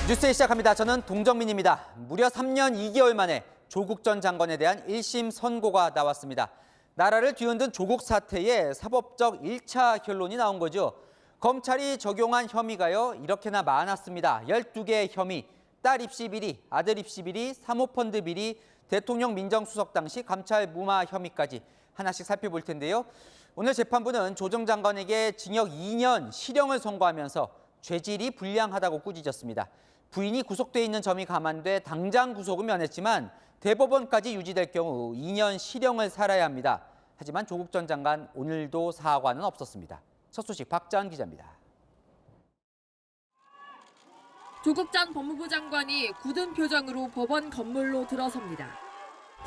뉴스에 시작합니다. 저는 동정민입니다. 무려 3년 2개월 만에 조국 전 장관에 대한 1심 선고가 나왔습니다. 나라를 뒤흔든 조국 사태의 사법적 1차 결론이 나온 거죠. 검찰이 적용한 혐의가요, 이렇게나 많았습니다. 12개의 혐의, 딸 입시 비리, 아들 입시 비리, 사모펀드 비리, 대통령 민정수석 당시 감찰 무마 혐의까지 하나씩 살펴볼 텐데요. 오늘 재판부는 조 전 장관에게 징역 2년 실형을 선고하면서 죄질이 불량하다고 꾸짖었습니다. 부인이 구속돼 있는 점이 감안돼 당장 구속은 면했지만 대법원까지 유지될 경우 2년 실형을 살아야 합니다. 하지만 조국 전 장관 오늘도 사과는 없었습니다. 첫 소식 박자은 기자입니다. 조국 전 법무부 장관이 굳은 표정으로 법원 건물로 들어섭니다.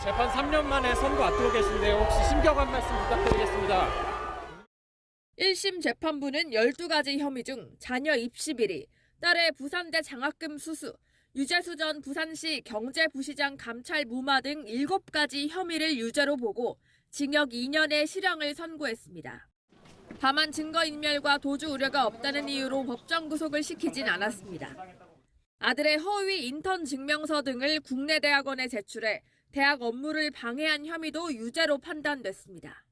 재판 3년 만에 선고 앞두고 계신데요. 혹시 심경 한 말씀 부탁드리겠습니다. 1심 재판부는 12가지 혐의 중 자녀 입시 비리, 딸의 부산대 장학금 수수, 유재수 전 부산시 경제부시장 감찰 무마 등 7가지 혐의를 유죄로 보고 징역 2년의 실형을 선고했습니다. 다만 증거인멸과 도주 우려가 없다는 이유로 법정 구속을 시키진 않았습니다. 아들의 허위 인턴 증명서 등을 국내 대학원에 제출해 대학 업무를 방해한 혐의도 유죄로 판단됐습니다.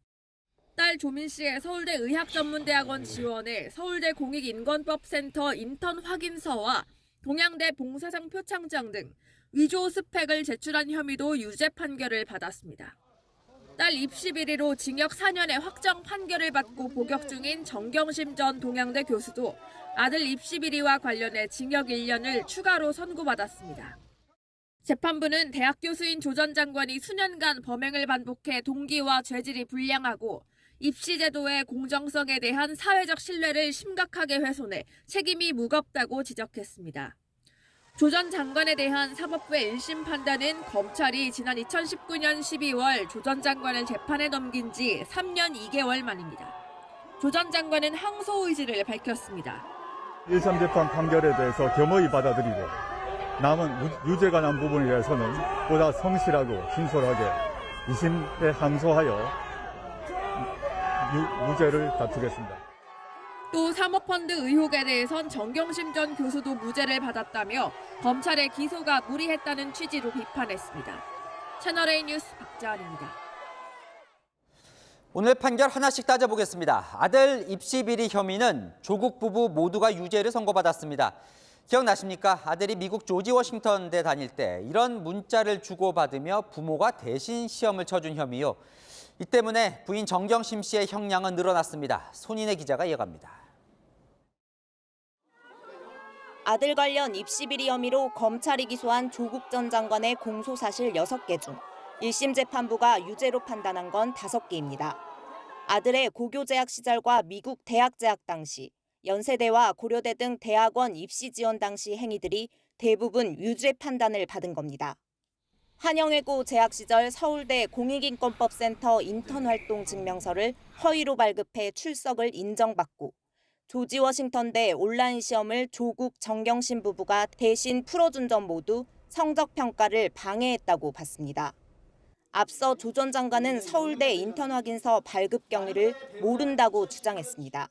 딸 조민 씨의 서울대 의학전문대학원 지원에 서울대 공익인권법센터 인턴 확인서와 동양대 봉사상 표창장 등 위조 스펙을 제출한 혐의도 유죄 판결을 받았습니다. 딸 입시 비리로 징역 4년의 확정 판결을 받고 복역 중인 정경심 전 동양대 교수도 아들 입시 비리와 관련해 징역 1년을 추가로 선고받았습니다. 재판부는 대학 교수인 조 전 장관이 수년간 범행을 반복해 동기와 죄질이 불량하고 입시 제도의 공정성에 대한 사회적 신뢰를 심각하게 훼손해 책임이 무겁다고 지적했습니다. 조 전 장관에 대한 사법부의 1심 판단은 검찰이 지난 2019년 12월 조 전 장관을 재판에 넘긴 지 3년 2개월 만입니다. 조 전 장관은 항소 의지를 밝혔습니다. 1심 재판 판결에 대해서 겸허히 받아들이고 남은 유죄가 난 부분에 대해서는 보다 성실하고 진솔하게 2심에 항소하여 무죄를 다투겠습니다. 또 사모펀드 의혹에 대해선 정경심 전 교수도 무죄를 받았다며 검찰의 기소가 무리했다는 취지로 비판했습니다. 채널A 뉴스 박자은입니다. 오늘 판결 하나씩 따져보겠습니다. 아들 입시 비리 혐의는 조국 부부 모두가 유죄를 선고받았습니다. 기억나십니까? 아들이 미국 조지 워싱턴대 다닐 때 이런 문자를 주고받으며 부모가 대신 시험을 쳐준 혐의요. 이 때문에 부인 정경심 씨의 형량은 늘어났습니다. 손인혜 기자가 이어갑니다. 아들 관련 입시 비리 혐의로 검찰이 기소한 조국 전 장관의 공소사실 6개 중 1심 재판부가 유죄로 판단한 건 5개입니다. 아들의 고교 재학 시절과 미국 대학 재학 당시, 연세대와 고려대 등 대학원 입시 지원 당시 행위들이 대부분 유죄 판단을 받은 겁니다. 한영외고 재학 시절 서울대 공익인권법센터 인턴 활동 증명서를 허위로 발급해 출석을 인정받고 조지 워싱턴대 온라인 시험을 조국 정경심 부부가 대신 풀어준 점 모두 성적 평가를 방해했다고 봤습니다. 앞서 조 전 장관은 서울대 인턴 확인서 발급 경위를 모른다고 주장했습니다.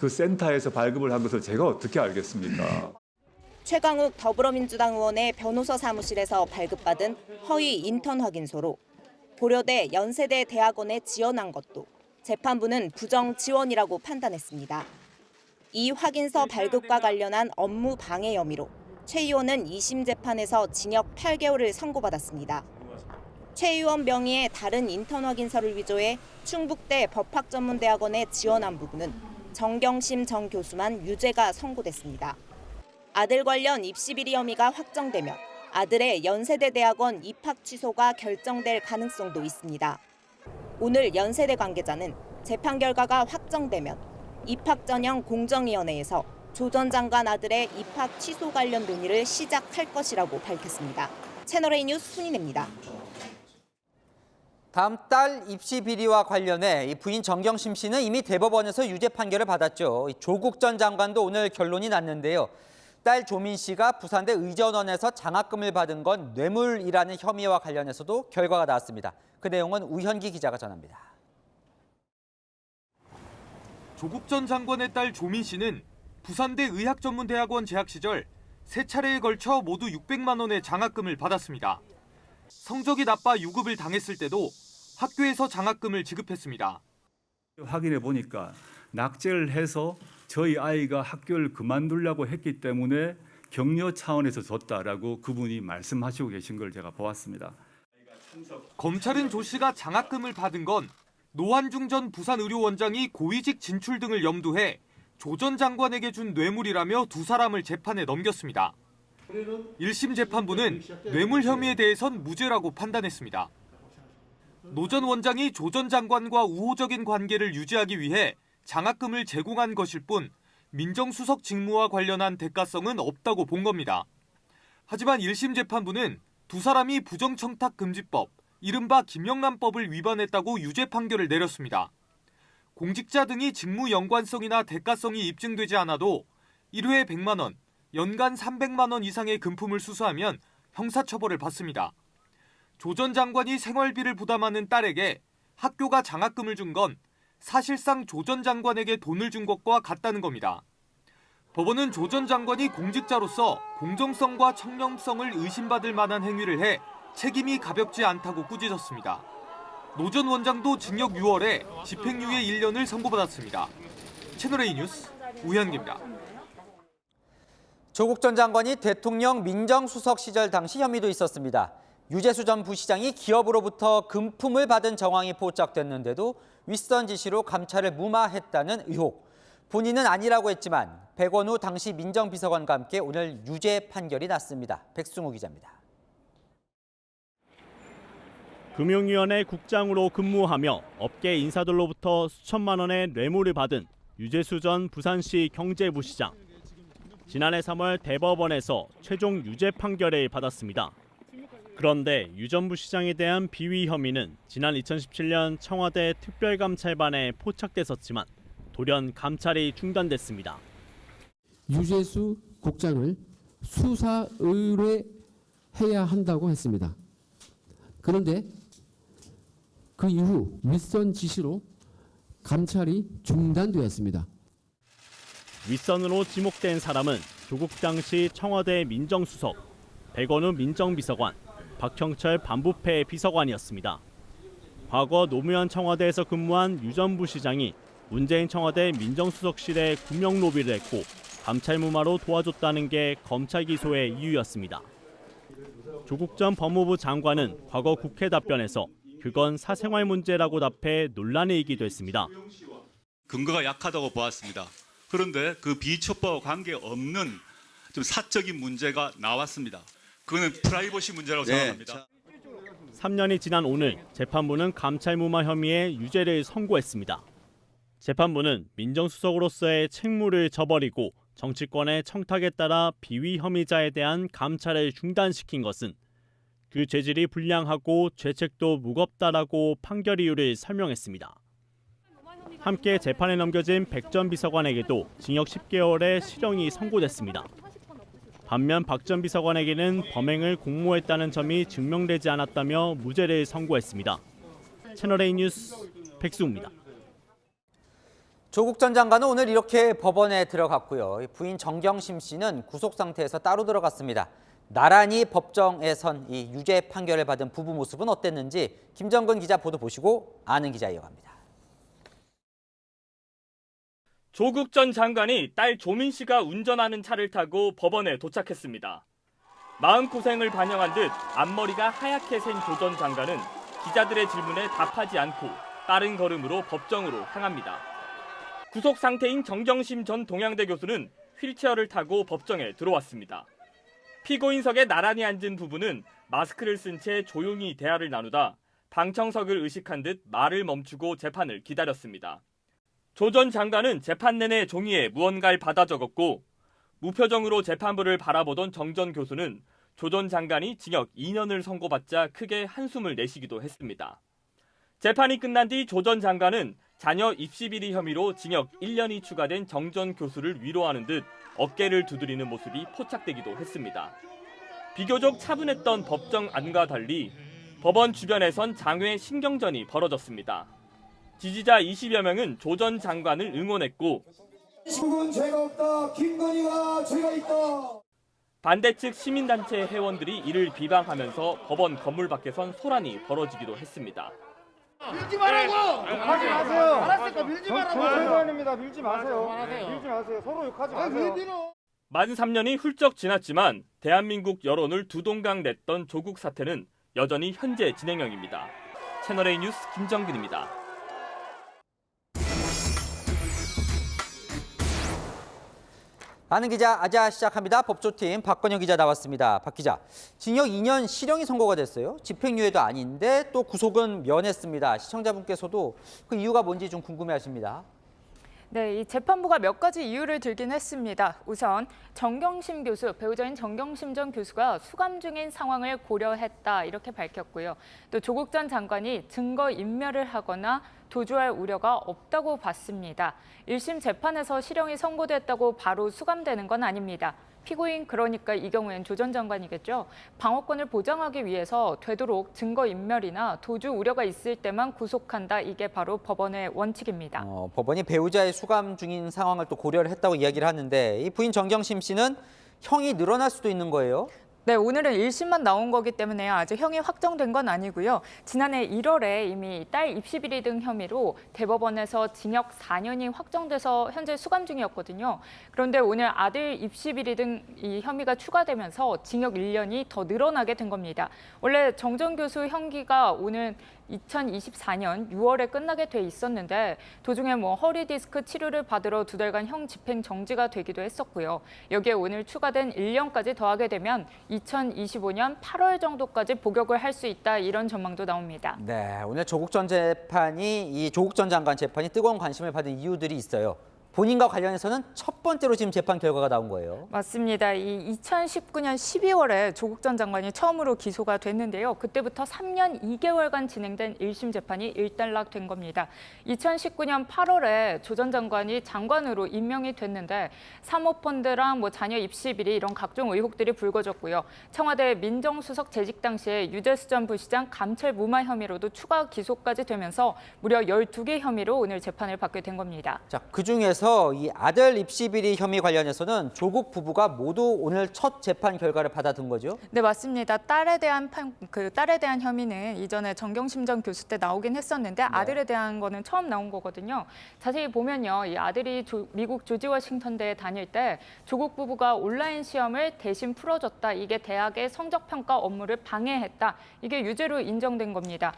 그 센터에서 발급을 한 것을 제가 어떻게 알겠습니까? 최강욱 더불어민주당 의원의 변호사 사무실에서 발급받은 허위 인턴 확인서로 고려대, 연세대 대학원에 지원한 것도 재판부는 부정 지원이라고 판단했습니다. 이 확인서 발급과 관련한 업무 방해 혐의로 최 의원은 2심 재판에서 징역 8개월을 선고받았습니다. 최 의원 명의의 다른 인턴 확인서를 위조해 충북대 법학전문대학원에 지원한 부분은 정경심 전 교수만 유죄가 선고됐습니다. 아들 관련 입시 비리 혐의가 확정되면 아들의 연세대 대학원 입학 취소가 결정될 가능성도 있습니다. 오늘 연세대 관계자는 재판 결과가 확정되면 입학 전형 공정위원회에서 조 전 장관 아들의 입학 취소 관련 논의를 시작할 것이라고 밝혔습니다. 채널A 뉴스 손인혜입니다. 다음 딸 입시 비리와 관련해 이 부인 정경심 씨는 이미 대법원에서 유죄 판결을 받았죠. 조국 전 장관도 오늘 결론이 났는데요. 딸 조민 씨가 부산대 의전원에서 장학금을 받은 건 뇌물이라는 혐의와 관련해서도 결과가 나왔습니다. 그 내용은 우현기 기자가 전합니다. 조국 전 장관의 딸 조민 씨는 부산대 의학전문대학원 재학 시절 세 차례에 걸쳐 모두 600만 원의 장학금을 받았습니다. 성적이 나빠 유급을 당했을 때도 학교에서 장학금을 지급했습니다. 확인해 보니까 낙제를 해서 저희 아이가 학교를 그만두려고 했기 때문에 격려 차원에서 줬다라고 그분이 말씀하시고 계신 걸 제가 보았습니다. 검찰은 조 씨가 장학금을 받은 건 노환중 전 부산의료원장이 고위직 진출 등을 염두해 조 전 장관에게 준 뇌물이라며 두 사람을 재판에 넘겼습니다. 1심 재판부는 뇌물 혐의에 대해선 무죄라고 판단했습니다. 노 전 원장이 조 전 장관과 우호적인 관계를 유지하기 위해 장학금을 제공한 것일 뿐 민정수석 직무와 관련한 대가성은 없다고 본 겁니다. 하지만 1심 재판부는 두 사람이 부정청탁금지법, 이른바 김영란법을 위반했다고 유죄 판결을 내렸습니다. 공직자 등이 직무 연관성이나 대가성이 입증되지 않아도 1회에 100만 원, 연간 300만 원 이상의 금품을 수수하면 형사처벌을 받습니다. 조 전 장관이 생활비를 부담하는 딸에게 학교가 장학금을 준 건 사실상 조 전 장관에게 돈을 준 것과 같다는 겁니다. 법원은 조 전 장관이 공직자로서 공정성과 청렴성을 의심받을 만한 행위를 해 책임이 가볍지 않다고 꾸짖었습니다. 노 전 원장도 징역 6월에 집행유예 1년을 선고받았습니다. 채널A 뉴스 우현기입니다. 조국 전 장관이 대통령 민정수석 시절 당시 혐의도 있었습니다. 유재수 전 부시장이 기업으로부터 금품을 받은 정황이 포착됐는데도 윗선 지시로 감찰을 무마했다는 의혹. 본인은 아니라고 했지만 백원우 당시 민정비서관과 함께 오늘 유죄 판결이 났습니다. 백승우 기자입니다. 금융위원회 국장으로 근무하며 업계 인사들로부터 수천만 원의 뇌물을 받은 유재수 전 부산시 경제부시장. 지난해 3월 대법원에서 최종 유죄 판결을 받았습니다. 그런데 유 전 부시장에 대한 비위 혐의는 지난 2017년 청와대 특별감찰반에 포착됐었지만 돌연 감찰이 중단됐습니다. 유재수 국장을 수사 의뢰해야 한다고 했습니다. 그런데 그 이후 윗선 지시로 감찰이 중단되었습니다. 윗선으로 지목된 사람은 조국 당시 청와대 민정수석, 백원우 민정비서관, 박형철 반부패 비서관이었습니다. 과거 노무현 청와대에서 근무한 유 전 부시장이 문재인 청와대 민정수석실에 구명 로비를 했고 감찰 무마로 도와줬다는 게 검찰 기소의 이유였습니다. 조국 전 법무부 장관은 과거 국회 답변에서 그건 사생활 문제라고 답해 논란이 일기도 했습니다. 근거가 약하다고 보았습니다. 그런데 그 비첩보와 관계없는 좀 사적인 문제가 나왔습니다. 그거는 프라이버시 문제라고 생각합니다. 3년이 지난 오늘 재판부는 감찰 무마 혐의에 유죄를 선고했습니다. 재판부는 민정수석으로서의 책무를 저버리고 정치권의 청탁에 따라 비위 혐의자에 대한 감찰을 중단시킨 것은 그 죄질이 불량하고 죄책도 무겁다라고 판결 이유를 설명했습니다. 함께 재판에 넘겨진 백 전 비서관에게도 징역 10개월의 실형이 선고됐습니다. 반면 박 전 비서관에게는 범행을 공모했다는 점이 증명되지 않았다며 무죄를 선고했습니다. 채널A 뉴스 백수입니다. 조국 전 장관은 오늘 이렇게 법원에 들어갔고요. 부인 정경심 씨는 구속 상태에서 따로 들어갔습니다. 나란히 법정에 선 이 유죄 판결을 받은 부부 모습은 어땠는지 김정근 기자 보도 보시고 아는 기자 이어갑니다. 조국 전 장관이 딸 조민 씨가 운전하는 차를 타고 법원에 도착했습니다. 마음고생을 반영한 듯 앞머리가 하얗게 센 조 전 장관은 기자들의 질문에 답하지 않고 빠른 걸음으로 법정으로 향합니다. 구속 상태인 정경심 전 동양대 교수는 휠체어를 타고 법정에 들어왔습니다. 피고인석에 나란히 앉은 부부는 마스크를 쓴 채 조용히 대화를 나누다 방청석을 의식한 듯 말을 멈추고 재판을 기다렸습니다. 조 전 장관은 재판 내내 종이에 무언가를 받아 적었고 무표정으로 재판부를 바라보던 정 전 교수는 조 전 장관이 징역 2년을 선고받자 크게 한숨을 내쉬기도 했습니다. 재판이 끝난 뒤 조 전 장관은 자녀 입시 비리 혐의로 징역 1년이 추가된 정 전 교수를 위로하는 듯 어깨를 두드리는 모습이 포착되기도 했습니다. 비교적 차분했던 법정 안과 달리 법원 주변에선 장외 신경전이 벌어졌습니다. 지지자 20여 명은 조 전 장관을 응원했고 조국은 죄가 없다. 김건희가 죄가 있다. 반대 측 시민단체 회원들이 이를 비방하면서 법원 건물 밖에선 소란이 벌어지기도 했습니다. 밀지 말라고! 욕하지 마세요. 알았으니까 밀지 말라고. 정치관입니다. 밀지 마세요. 밀지 마세요. 서로 욕하지 마세요. 만 3년이 훌쩍 지났지만 대한민국 여론을 두동강 냈던 조국 사태는 여전히 현재 진행형입니다. 채널A 뉴스 김정근입니다. 아는 기자 아자 시작합니다. 법조팀 박건영 기자 나왔습니다. 박 기자, 징역 2년 실형이 선고가 됐어요. 집행유예도 아닌데 또 구속은 면했습니다. 시청자분께서도 그 이유가 뭔지 좀 궁금해하십니다. 네, 이 재판부가 몇 가지 이유를 들긴 했습니다. 우선 정경심 교수, 배우자인 정경심 전 교수가 수감 중인 상황을 고려했다 이렇게 밝혔고요. 또 조국 전 장관이 증거 인멸을 하거나 도주할 우려가 없다고 봤습니다. 1심 재판에서 실형이 선고됐다고 바로 수감되는 건 아닙니다. 피고인, 그러니까 이 경우엔 조 전 장관이겠죠. 방어권을 보장하기 위해서 되도록 증거인멸이나 도주 우려가 있을 때만 구속한다. 이게 바로 법원의 원칙입니다. 법원이 배우자의 수감 중인 상황을 또 고려를 했다고 이야기를 하는데 이 부인 정경심 씨는 형이 늘어날 수도 있는 거예요? 네, 오늘은 1심만 나온 거기 때문에 아직 형이 확정된 건 아니고요. 지난해 1월에 이미 딸 입시 비리 등 혐의로 대법원에서 징역 4년이 확정돼서 현재 수감 중이었거든요. 그런데 오늘 아들 입시 비리 등 이 혐의가 추가되면서 징역 1년이 더 늘어나게 된 겁니다. 원래 정 전 교수 형기가 오늘 2024년 6월에 끝나게 돼 있었는데 도중에 허리 디스크 치료를 받으러 2달간 형 집행 정지가 되기도 했었고요. 여기에 오늘 추가된 1년까지 더하게 되면 2025년 8월 정도까지 복역을 할 수 있다, 이런 전망도 나옵니다. 네, 오늘 조국 전 장관 재판이 뜨거운 관심을 받은 이유들이 있어요. 본인과 관련해서는 첫 번째로 지금 재판 결과가 나온 거예요. 맞습니다. 이 2019년 12월에 조국 전 장관이 처음으로 기소가 됐는데요. 그때부터 3년 2개월간 진행된 1심 재판이 일단락된 겁니다. 2019년 8월에 조 전 장관이 장관으로 임명이 됐는데 사모펀드랑 자녀 입시 비리 이런 각종 의혹들이 불거졌고요. 청와대 민정수석 재직 당시에 유재수 전 부시장 감찰 무마 혐의로도 추가 기소까지 되면서 무려 12개 혐의로 오늘 재판을 받게 된 겁니다. 자, 그중에서 이 아들 입시 비리 혐의 관련해서는 조국 부부가 모두 오늘 첫 재판 결과를 받아든 거죠? 네, 맞습니다. 딸에 대한 혐의는 이전에 정경심 전 교수 때 나오긴 했었는데 아들에 대한 거는 처음 나온 거거든요. 자세히 보면요, 이 아들이 미국 조지 워싱턴대에 다닐 때 조국 부부가 온라인 시험을 대신 풀어줬다. 이게 대학의 성적 평가 업무를 방해했다. 이게 유죄로 인정된 겁니다.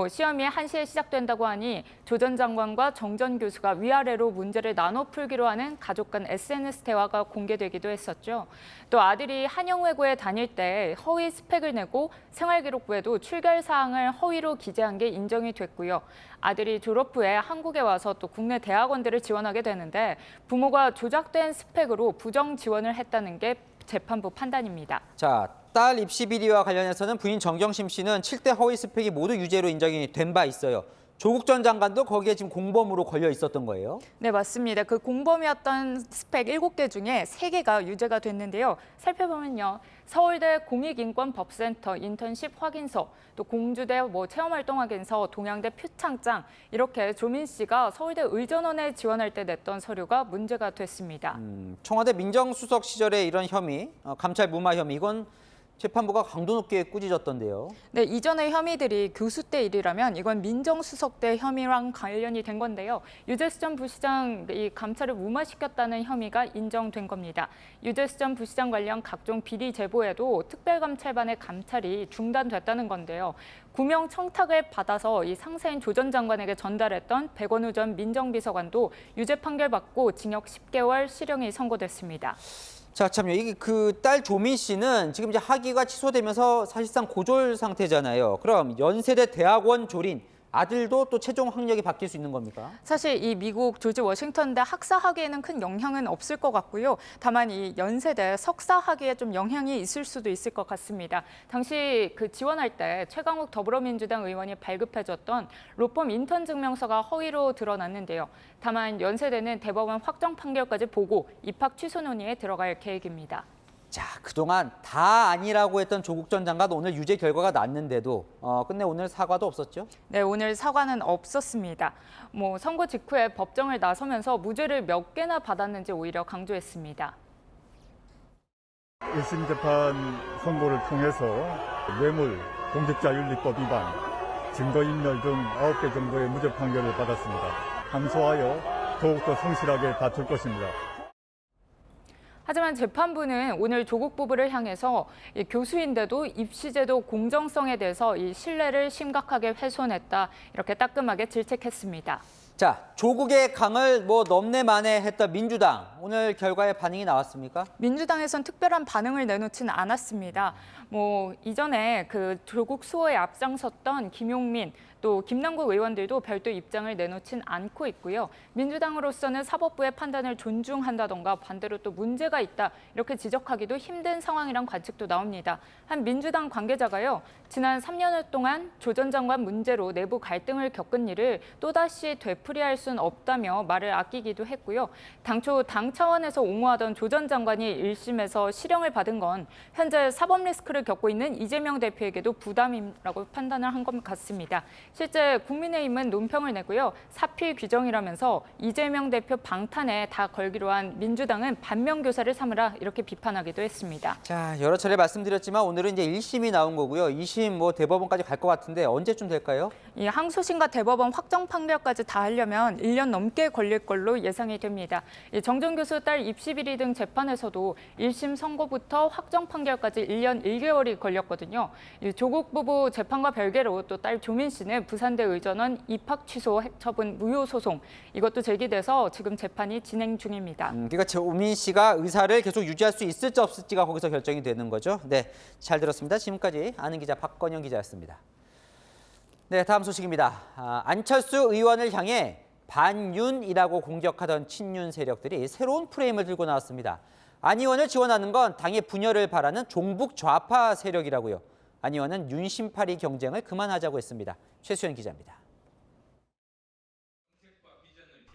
시험이 1시에 시작된다고 하니 조 전 장관과 정 전 교수가 위아래로 문제를 나눠 풀기로 하는 가족 간 SNS 대화가 공개되기도 했었죠. 또 아들이 한영외고에 다닐 때 허위 스펙을 내고 생활기록부에도 출결 사항을 허위로 기재한 게 인정이 됐고요. 아들이 졸업 후에 한국에 와서 또 국내 대학원들을 지원하게 되는데 부모가 조작된 스펙으로 부정 지원을 했다는 게 재판부 판단입니다. 자, 딸 입시 비리와 관련해서는 부인 정경심 씨는 7대 허위 스펙이 모두 유죄로 인정이 된 바 있어요. 조국 전 장관도 거기에 지금 공범으로 걸려 있었던 거예요? 네, 맞습니다. 그 공범이었던 스펙 7개 중에 3개가 유죄가 됐는데요. 살펴보면요. 서울대 공익인권법센터 인턴십 확인서, 또 공주대 체험활동 확인서, 동양대 표창장, 이렇게 조민 씨가 서울대 의전원에 지원할 때 냈던 서류가 문제가 됐습니다. 청와대 민정수석 시절에 이런 혐의, 감찰 무마 혐의, 이건 재판부가 강도 높게 꾸짖었던데요. 네, 이전의 혐의들이 교수 때 일이라면 이건 민정수석 때 혐의랑 관련이 된 건데요. 유재수 전 부시장 이 감찰을 무마시켰다는 혐의가 인정된 겁니다. 유재수 전 부시장 관련 각종 비리 제보에도 특별감찰반의 감찰이 중단됐다는 건데요. 구명 청탁을 받아서 이 상세인 조 전 장관에게 전달했던 백원우 전 민정비서관도 유죄 판결받고 징역 10개월 실형이 선고됐습니다. 자, 참요. 이게 그 딸 조민 씨는 지금 이제 학위가 취소되면서 사실상 고졸 상태잖아요. 그럼 연세대 대학원 졸인 아들도 또 최종 학력이 바뀔 수 있는 겁니까? 사실 이 미국 조지 워싱턴대 학사 학위에는 큰 영향은 없을 것 같고요. 다만 이 연세대 석사 학위에 좀 영향이 있을 수도 있을 것 같습니다. 당시 지원할 때 최강욱 더불어민주당 의원이 발급해줬던 로펌 인턴 증명서가 허위로 드러났는데요. 다만 연세대는 대법원 확정 판결까지 보고 입학 취소 논의에 들어갈 계획입니다. 자, 그동안 다 아니라고 했던 조국 전 장관 오늘 유죄 결과가 났는데도 끝내 오늘 사과도 없었죠? 네, 오늘 사과는 없었습니다. 선고 직후에 법정을 나서면서 무죄를 몇 개나 받았는지 오히려 강조했습니다. 1심 재판 선고를 통해서 뇌물, 공직자윤리법 위반, 증거인멸 등 9개 정도의 무죄 판결을 받았습니다. 항소하여 더욱더 성실하게 다툴 것입니다. 하지만 재판부는 오늘 조국 부부를 향해서 교수인데도 입시제도 공정성에 대해서 이 신뢰를 심각하게 훼손했다, 이렇게 따끔하게 질책했습니다. 자, 조국의 강을 넘네 마네 했던 민주당. 오늘 결과에 반응이 나왔습니까? 민주당에선 특별한 반응을 내놓지는 않았습니다. 이전에 그 조국 수호에 앞장섰던 김용민, 또 김남국 의원들도 별도 입장을 내놓진 않고 있고요. 민주당으로서는 사법부의 판단을 존중한다던가 반대로 또 문제가 있다, 이렇게 지적하기도 힘든 상황이란 관측도 나옵니다. 한 민주당 관계자가요, 지난 3년여 동안 조 전 장관 문제로 내부 갈등을 겪은 일을 또다시 되풀이할 수는 없다며 말을 아끼기도 했고요. 당초 당 차원에서 옹호하던 조 전 장관이 1심에서 실형을 받은 건 현재 사법 리스크를 겪고 있는 이재명 대표에게도 부담이라고 판단을 한 것 같습니다. 실제 국민의힘은 논평을 내고요. 사필 규정이라면서 이재명 대표 방탄에 다 걸기로 한 민주당은 반면교사를 삼으라, 이렇게 비판하기도 했습니다. 자, 여러 차례 말씀드렸지만 오늘은 이제 1심이 나온 거고요. 2심 대법원까지 갈 것 같은데 언제쯤 될까요? 이 항소심과 대법원 확정 판결까지 다 하려면 1년 넘게 걸릴 걸로 예상이 됩니다. 정정 교수 딸 입시 비리 등 재판에서도 1심 선고부터 확정 판결까지 1년 1개월이 걸렸거든요. 조국 부부 재판과 별개로 또 딸 조민 씨는 부산대 의전원 입학 취소 처분 무효 소송, 이것도 제기돼서 지금 재판이 진행 중입니다. 그러니까 조민 씨가 의사를 계속 유지할 수 있을지 없을지가 거기서 결정이 되는 거죠. 네, 잘 들었습니다. 지금까지 아는 기자 박건영 기자였습니다. 네, 다음 소식입니다. 안철수 의원을 향해 반윤이라고 공격하던 친윤 세력들이 새로운 프레임을 들고 나왔습니다. 안 의원을 지원하는 건 당의 분열을 바라는 종북 좌파 세력이라고요. 안 의원은 윤심파리 경쟁을 그만하자고 했습니다. 최수연 기자입니다.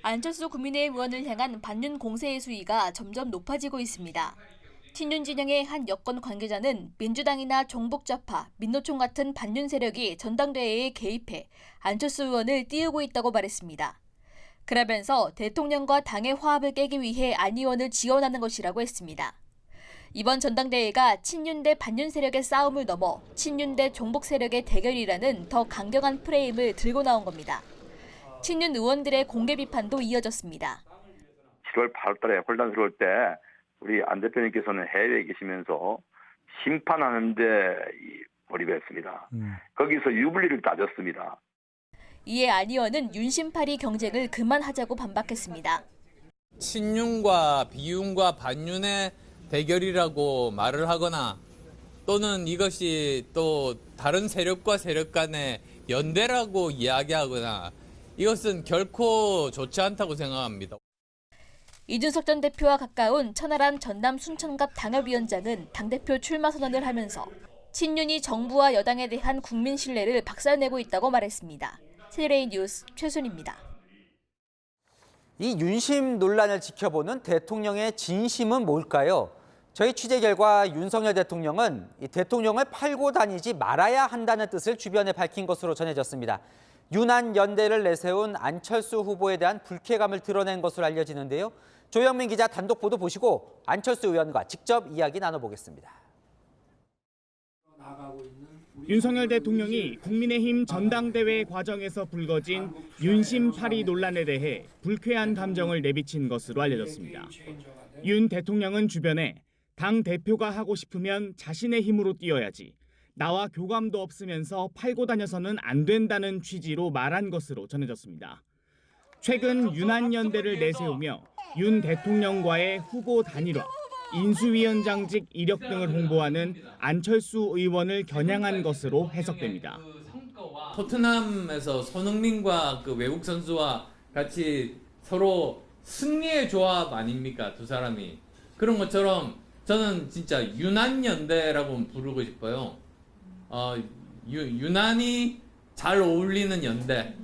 안철수 국민의힘 의원을 향한 반윤 공세의 수위가 점점 높아지고 있습니다. 친윤 진영의 한 여권 관계자는 민주당이나 종북좌파, 민노총 같은 반윤 세력이 전당대회에 개입해 안철수 의원을 띄우고 있다고 말했습니다. 그러면서 대통령과 당의 화합을 깨기 위해 안 의원을 지원하는 것이라고 했습니다. 이번 전당대회가 친윤 대 반윤 세력의 싸움을 넘어 친윤 대 종북 세력의 대결이라는 더 강경한 프레임을 들고 나온 겁니다. 친윤 의원들의 공개 비판도 이어졌습니다. 7월 8월 달에 혼란스러울 때 우리 안 대표님께서는 해외에 계시면서 심판하는 데 몰입했습니다. 거기서 유불리를 따졌습니다. 이에 안 의원은 윤심파리 경쟁을 그만하자고 반박했습니다. 친윤과 비윤과 반윤의 대결이라고 말을 하거나 또는 이것이 또 다른 세력과 세력 간의 연대라고 이야기하거나 이것은 결코 좋지 않다고 생각합니다. 이준석 전 대표와 가까운 천하람 전남 순천갑 당협위원장은 당대표 출마 선언을 하면서 친윤이 정부와 여당에 대한 국민 신뢰를 박살내고 있다고 말했습니다. CJ 뉴스 최순입니다. 이 윤심 논란을 지켜보는 대통령의 진심은 뭘까요? 저희 취재 결과 윤석열 대통령은 이 대통령을 팔고 다니지 말아야 한다는 뜻을 주변에 밝힌 것으로 전해졌습니다. 윤한 연대를 내세운 안철수 후보에 대한 불쾌감을 드러낸 것으로 알려지는데요. 조영민 기자 단독 보도 보시고 안철수 의원과 직접 이야기 나눠보겠습니다. 윤석열 대통령이 국민의힘 전당대회 과정에서 불거진 윤심파리 논란에 대해 불쾌한 감정을 내비친 것으로 알려졌습니다. 윤 대통령은 주변에 당 대표가 하고 싶으면 자신의 힘으로 뛰어야지, 나와 교감도 없으면서 팔고 다녀서는 안 된다는 취지로 말한 것으로 전해졌습니다. 최근 윤한연대를 내세우며 윤 대통령과의 후보 단일화, 인수위원장직 이력 등을 홍보하는 안철수 의원을 겨냥한 것으로 해석됩니다. 토트넘에서 손흥민과 그 외국 선수와 같이 서로 승리의 조합 아닙니까? 두 사람이. 그런 것처럼 저는 진짜 윤한연대라고 부르고 싶어요. 유난히 잘 어울리는 연대.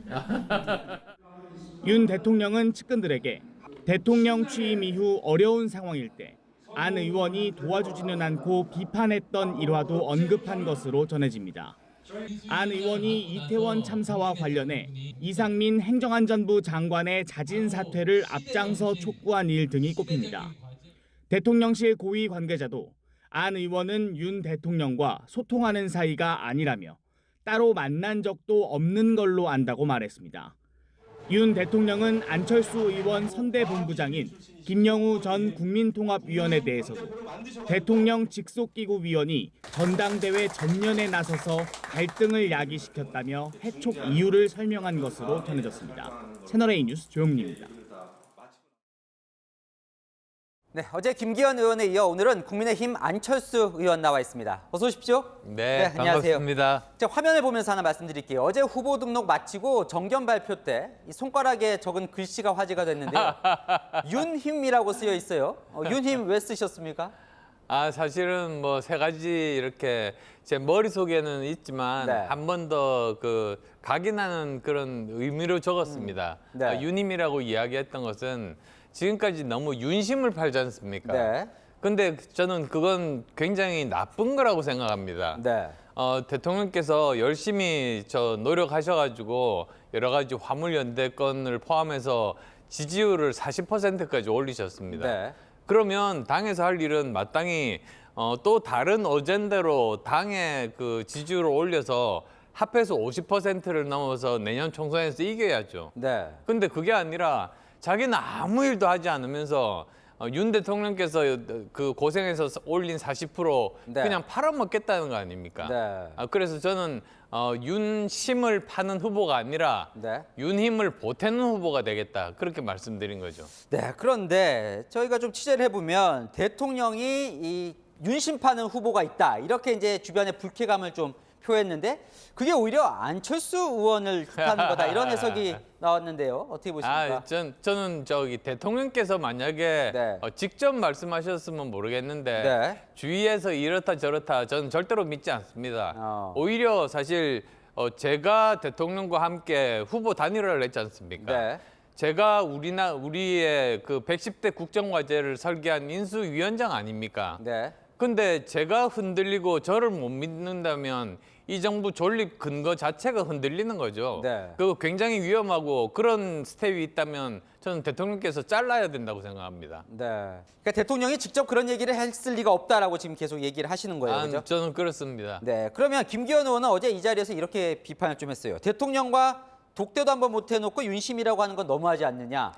윤 대통령은 측근들에게 대통령 취임 이후 어려운 상황일 때 안 의원이 도와주지는 않고 비판했던 일화도 언급한 것으로 전해집니다. 안 의원이 이태원 참사와 관련해 이상민 행정안전부 장관의 자진 사퇴를 앞장서 촉구한 일 등이 꼽힙니다. 대통령실 고위 관계자도 안 의원은 윤 대통령과 소통하는 사이가 아니라며 따로 만난 적도 없는 걸로 안다고 말했습니다. 윤 대통령은 안철수 의원 선대본부장인 김영우 전 국민통합위원에 대해서도 대통령 직속기구위원이 전당대회 전면에 나서서 갈등을 야기시켰다며 해촉 이유를 설명한 것으로 전해졌습니다. 채널A 뉴스 조영민입니다. 네, 어제 김기현 의원에 이어 오늘은 국민의힘 안철수 의원 나와 있습니다. 어서 오십시오. 네, 안녕하세요. 반갑습니다. 자, 화면을 보면서 하나 말씀드릴게요. 어제 후보 등록 마치고 정견 발표 때 이 손가락에 적은 글씨가 화제가 됐는데요. 윤힘이라고 쓰여 있어요. 윤힘 왜 쓰셨습니까? 사실은 뭐 세 가지 이렇게 제 머릿속에는 있지만 네. 한 번 더 그 각인하는 그런 의미로 적었습니다. 네. 윤힘이라고 이야기했던 것은 지금까지 너무 윤심을 팔지 않습니까? 네. 근데 저는 그건 굉장히 나쁜 거라고 생각합니다. 네. 대통령께서 열심히 노력하셔가지고 여러 가지 화물연대건을 포함해서 지지율을 40%까지 올리셨습니다. 네. 그러면 당에서 할 일은 마땅히 또 다른 어젠다로 당의 그 지지율을 올려서 합해서 50%를 넘어서 내년 총선에서 이겨야죠. 네. 근데 그게 아니라 자기는 아무 일도 하지 않으면서 윤 대통령께서 그 고생해서 올린 40% 네. 그냥 팔아먹겠다는 거 아닙니까? 네. 그래서 저는 윤심을 파는 후보가 아니라 네. 윤힘을 보태는 후보가 되겠다 그렇게 말씀드린 거죠. 네, 그런데 저희가 좀 취재를 해보면 대통령이 이 윤심 파는 후보가 있다 이렇게 이제 주변에 불쾌감을 좀 표했는데 그게 오히려 안철수 의원을 뜻하는 거다 이런 해석이 나왔는데요. 어떻게 보십니까? 저는 대통령께서 만약에 네. 직접 말씀하셨으면 모르겠는데 네. 주위에서 이렇다 저렇다 저는 절대로 믿지 않습니다. 오히려 사실 제가 대통령과 함께 후보 단일화를 했지 않습니까? 네. 제가 우리의 그 110대 국정과제를 설계한 인수위원장 아닙니까? 네. 근데 제가 흔들리고 저를 못 믿는다면 이 정부 존립 근거 자체가 흔들리는 거죠. 네. 그거 굉장히 위험하고 그런 스텝이 있다면 저는 대통령께서 잘라야 된다고 생각합니다. 네. 그러니까 대통령이 직접 그런 얘기를 했을 리가 없다라고 지금 계속 얘기를 하시는 거예요. 그죠? 저는 그렇습니다. 네. 그러면 김기현 의원은 어제 이 자리에서 이렇게 비판을 좀 했어요. 대통령과 독대도 한번 못 해놓고 윤심이라고 하는 건 너무하지 않느냐.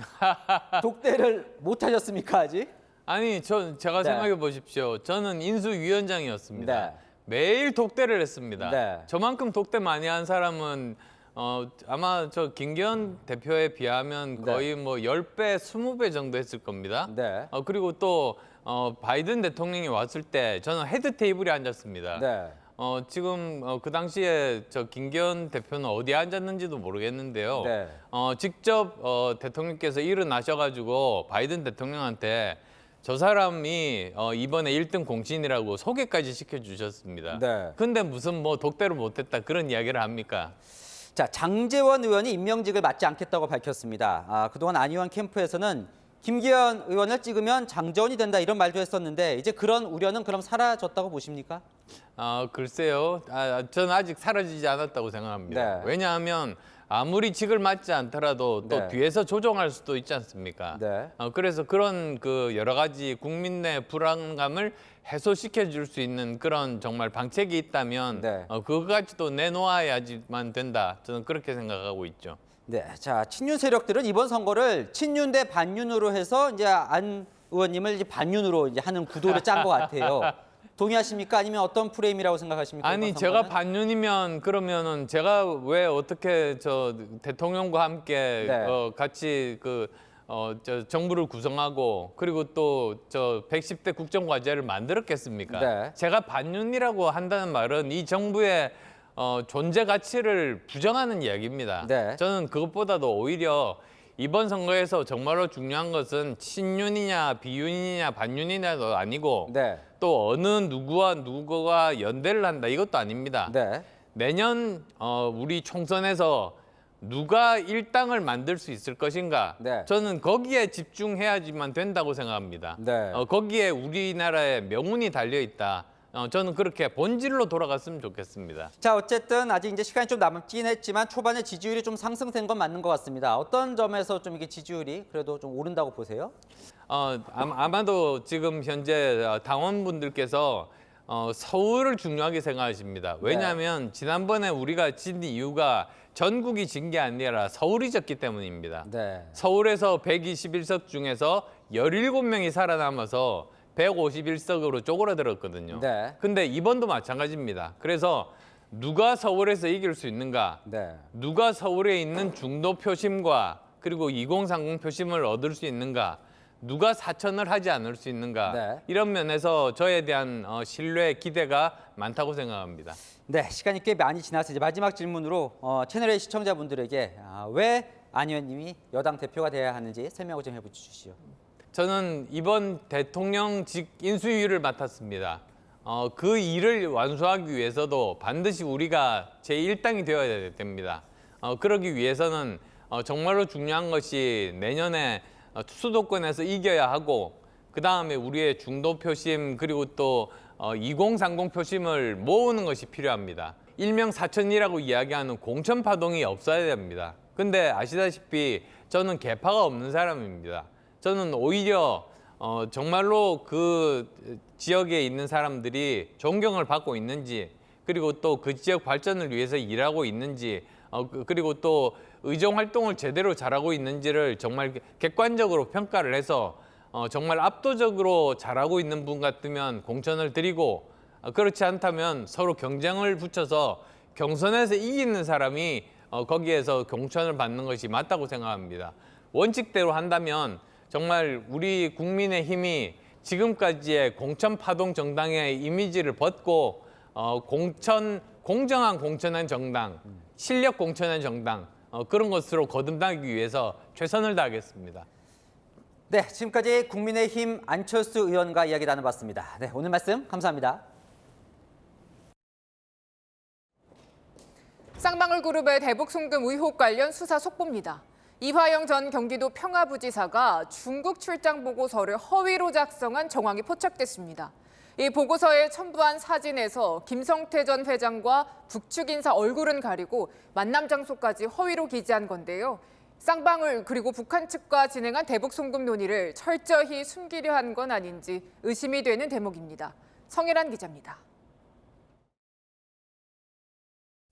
독대를 못 하셨습니까 아직? 아니, 제가 네. 생각해 보십시오. 저는 인수위원장이었습니다. 네. 매일 독대를 했습니다. 네. 저만큼 독대 많이 한 사람은 아마 김기현 대표에 비하면 거의 뭐 10배, 20배 정도 했을 겁니다. 네. 그리고 또 바이든 대통령이 왔을 때 저는 헤드 테이블에 앉았습니다. 네. 지금 그 당시에 김기현 대표는 어디에 앉았는지도 모르겠는데요. 네. 직접 대통령께서 일어나셔가지고 바이든 대통령한테 저 사람이 이번에 1등 공신이라고 소개까지 시켜주셨습니다. 네. 근데 무슨 뭐 독대를 못했다 그런 이야기를 합니까? 자, 장제원 의원이 임명직을 맡지 않겠다고 밝혔습니다. 그동안 안 의원 캠프에서는 김기현 의원을 찍으면 장제원이 된다 이런 말도 했었는데 이제 그런 우려는 그럼 사라졌다고 보십니까? 글쎄요. 저는 아직 사라지지 않았다고 생각합니다. 네. 왜냐하면 아무리 직을 맡지 않더라도 또 네. 뒤에서 조정할 수도 있지 않습니까? 네. 그래서 그런 그 여러 가지 국민 내 불안감을 해소시켜 줄 수 있는 그런 정말 방책이 있다면 네. 그거까지도 내놓아야지만 된다. 저는 그렇게 생각하고 있죠. 네, 자 친윤 세력들은 이번 선거를 친윤 대 반윤으로 해서 이제 안 의원님을 이제 반윤으로 이제 하는 구도를 짠 것 같아요. 동의하십니까? 아니면 어떤 프레임이라고 생각하십니까? 아니 제가 반윤이면 그러면은 제가 왜 어떻게 대통령과 함께 네. 같이 정부를 구성하고 그리고 또 110대 국정과제를 만들었겠습니까? 네. 제가 반윤이라고 한다는 말은 이 정부의 존재 가치를 부정하는 이야기입니다. 네. 저는 그것보다도 오히려 이번 선거에서 정말로 중요한 것은 친윤이냐 비윤이냐 반윤이냐도 아니고 네. 또 어느 누구가 연대를 한다 이것도 아닙니다. 네. 내년 우리 총선에서 누가 일당을 만들 수 있을 것인가 네. 저는 거기에 집중해야지만 된다고 생각합니다. 네. 거기에 우리나라의 명운이 달려있다. 저는 그렇게 본질로 돌아갔으면 좋겠습니다. 자 어쨌든 아직 이제 시간이 좀 남긴 했지만 초반에 지지율이 좀 상승된 건 맞는 것 같습니다. 어떤 점에서 좀 이게 지지율이 그래도 좀 오른다고 보세요? 아마도 지금 현재 당원분들께서 서울을 중요하게 생각하십니다. 왜냐하면 지난번에 우리가 진 이유가 전국이 진 게 아니라 서울이 졌기 때문입니다. 네. 서울에서 121석 중에서 17명이 살아남아서 151석으로 쪼그라들었거든요. 네. 근데 이번도 마찬가지입니다. 그래서 누가 서울에서 이길 수 있는가? 네. 누가 서울에 있는 중도 표심과 그리고 2030 표심을 얻을 수 있는가? 누가 사천을 하지 않을 수 있는가? 네. 이런 면에서 저에 대한 신뢰, 기대가 많다고 생각합니다. 네, 시간이 꽤 많이 지나서 이제 마지막 질문으로 채널A 시청자분들에게 왜 안 의원님이 여당 대표가 돼야 하는지 설명을 좀 해주시죠. 저는 이번 대통령직 인수위를 맡았습니다. 그 일을 완수하기 위해서도 반드시 우리가 제1당이 되어야 됩니다. 그러기 위해서는 정말로 중요한 것이 내년에 수도권에서 이겨야 하고 그다음에 우리의 중도 표심 그리고 또 2030 표심을 모으는 것이 필요합니다. 일명 사천이라고 이야기하는 공천 파동이 없어야 됩니다. 근데 아시다시피 저는 계파가 없는 사람입니다. 저는 오히려 정말로 그 지역에 있는 사람들이 존경을 받고 있는지 그리고 또 그 지역 발전을 위해서 일하고 있는지 그리고 또 의정 활동을 제대로 잘하고 있는지를 정말 객관적으로 평가를 해서 정말 압도적으로 잘하고 있는 분 같으면 공천을 드리고 그렇지 않다면 서로 경쟁을 붙여서 경선에서 이기는 사람이 거기에서 공천을 받는 것이 맞다고 생각합니다. 원칙대로 한다면 정말 우리 국민의힘이 지금까지의 공천 파동 정당의 이미지를 벗고 공정한 공천한 정당, 실력 공천한 정당 그런 것으로 거듭나기 위해서 최선을 다하겠습니다. 네, 지금까지 국민의힘 안철수 의원과 이야기 나눠봤습니다. 네, 오늘 말씀 감사합니다. 쌍방울 그룹의 대북 송금 의혹 관련 수사 속보입니다. 이화영 전 경기도 평화부지사가 중국 출장 보고서를 허위로 작성한 정황이 포착됐습니다. 이 보고서에 첨부한 사진에서 김성태 전 회장과 북측 인사 얼굴은 가리고 만남 장소까지 허위로 기재한 건데요. 쌍방울 그리고 북한 측과 진행한 대북 송금 논의를 철저히 숨기려 한 건 아닌지 의심이 되는 대목입니다. 성일환 기자입니다.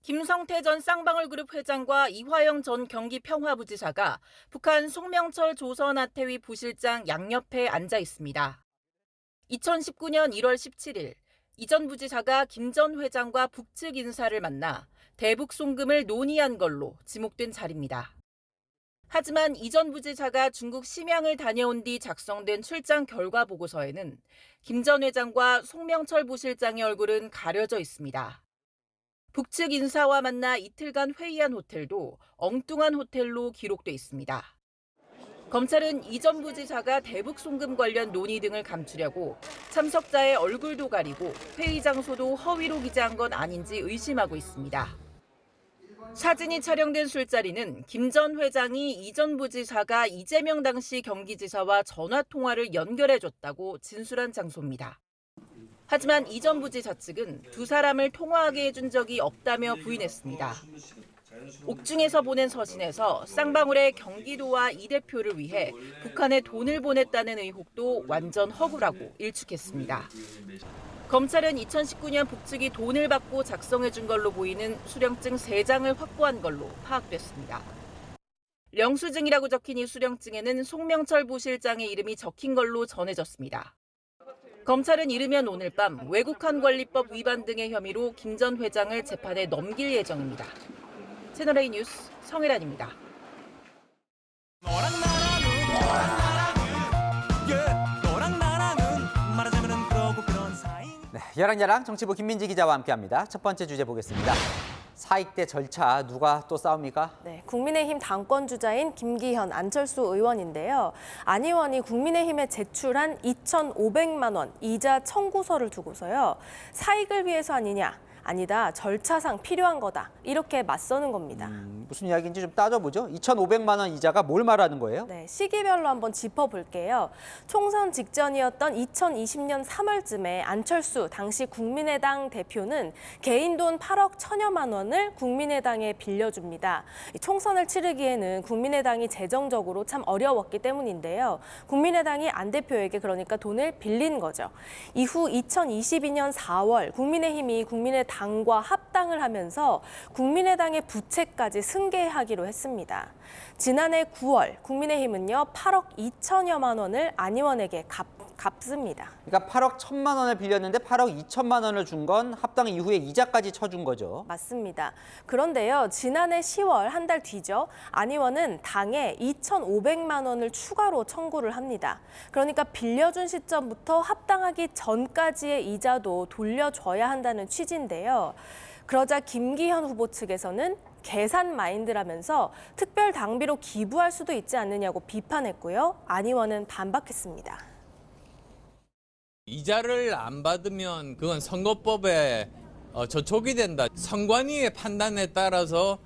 김성태 전 쌍방울그룹 회장과 이화영 전 경기평화부지사가 북한 송명철 조선아태위 부실장 양옆에 앉아 있습니다. 2019년 1월 17일 이 전 부지사가 김 전 회장과 북측 인사를 만나 대북 송금을 논의한 걸로 지목된 자리입니다. 하지만 이 전 부지사가 중국 심양을 다녀온 뒤 작성된 출장 결과 보고서에는 김 전 회장과 송명철 부실장의 얼굴은 가려져 있습니다. 북측 인사와 만나 이틀간 회의한 호텔도 엉뚱한 호텔로 기록돼 있습니다. 검찰은 이 전 부지사가 대북 송금 관련 논의 등을 감추려고 참석자의 얼굴도 가리고 회의 장소도 허위로 기재한 건 아닌지 의심하고 있습니다. 사진이 촬영된 술자리는 김 전 회장이 이 전 부지사가 이재명 당시 경기지사와 전화 통화를 연결해줬다고 진술한 장소입니다. 하지만 이 전 부지사 측은 두 사람을 통화하게 해준 적이 없다며 부인했습니다. 옥중에서 보낸 서신에서 쌍방울의 경기도와 이 대표를 위해 북한에 돈을 보냈다는 의혹도 완전 허구라고 일축했습니다. 검찰은 2019년 북측이 돈을 받고 작성해준 걸로 보이는 수령증 3장을 확보한 걸로 파악됐습니다. 영수증이라고 적힌 이 수령증에는 송명철 부실장의 이름이 적힌 걸로 전해졌습니다. 검찰은 이르면 오늘 밤 외국한 관리법 위반 등의 혐의로 김 전 회장을 재판에 넘길 예정입니다. 채널A 뉴스 성혜란입니다. 네, 야랑야랑 정치부 김민지 기자와 함께합니다. 첫 번째 주제 보겠습니다. 사익대 절차 누가 또 싸웁니까? 네, 국민의힘 당권 주자인 김기현, 안철수 의원인데요. 안 의원이 국민의힘에 제출한 2,500만 원 이자 청구서를 두고서요. 사익을 위해서 아니냐, 아니다, 절차상 필요한 거다. 이렇게 맞서는 겁니다. 무슨 이야기인지 좀 따져보죠. 2,500만 원 이자가 뭘 말하는 거예요? 네, 시기별로 한번 짚어볼게요. 총선 직전이었던 2020년 3월쯤에 안철수 당시 국민의당 대표는 개인 돈 8억 1천여만 원을 국민의당에 빌려줍니다. 총선을 치르기에는 국민의당이 재정적으로 참 어려웠기 때문인데요. 국민의당이 안 대표에게 그러니까 돈을 빌린 거죠. 이후 2022년 4월 국민의힘이 국민의당과 합당을 하면서 국민의당의 부채까지 승계하기로 했습니다. 지난해 9월 국민의힘은요 8억 2천여만 원을 안 의원에게 갚습니다. 그러니까 8억 1천만 원을 빌렸는데 8억 2천만 원을 준 건 합당 이후에 이자까지 쳐준 거죠. 맞습니다. 그런데요, 지난해 10월 한 달 뒤죠. 안 의원은 당에 2,500만 원을 추가로 청구를 합니다. 그러니까 빌려준 시점부터 합당하기 전까지의 이자도 돌려줘야 한다는 취지인데요. 그러자 김기현 후보 측에서는 계산 마인드라면서 특별 당비로 기부할 수도 있지 않느냐고 비판했고요. 안 의원은 반박했습니다. 이자를 안 받으면 그건 선거법에 저촉이 된다. 선관위의 판단에 따라서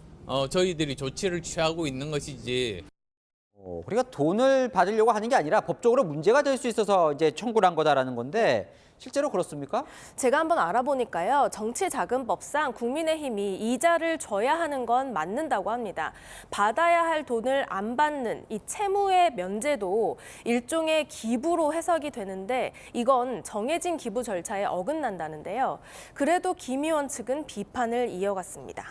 저희들이 조치를 취하고 있는 것이지. 그러니까 돈을 받으려고 하는 게 아니라 법적으로 문제가 될 수 있어서 이제 청구를 한 거다라는 건데 실제로 그렇습니까? 제가 한번 알아보니까요. 정치자금법상 국민의힘이 이자를 줘야 하는 건 맞는다고 합니다. 받아야 할 돈을 안 받는 이 채무의 면제도 일종의 기부로 해석이 되는데 이건 정해진 기부 절차에 어긋난다는데요. 그래도 김 의원 측은 비판을 이어갔습니다.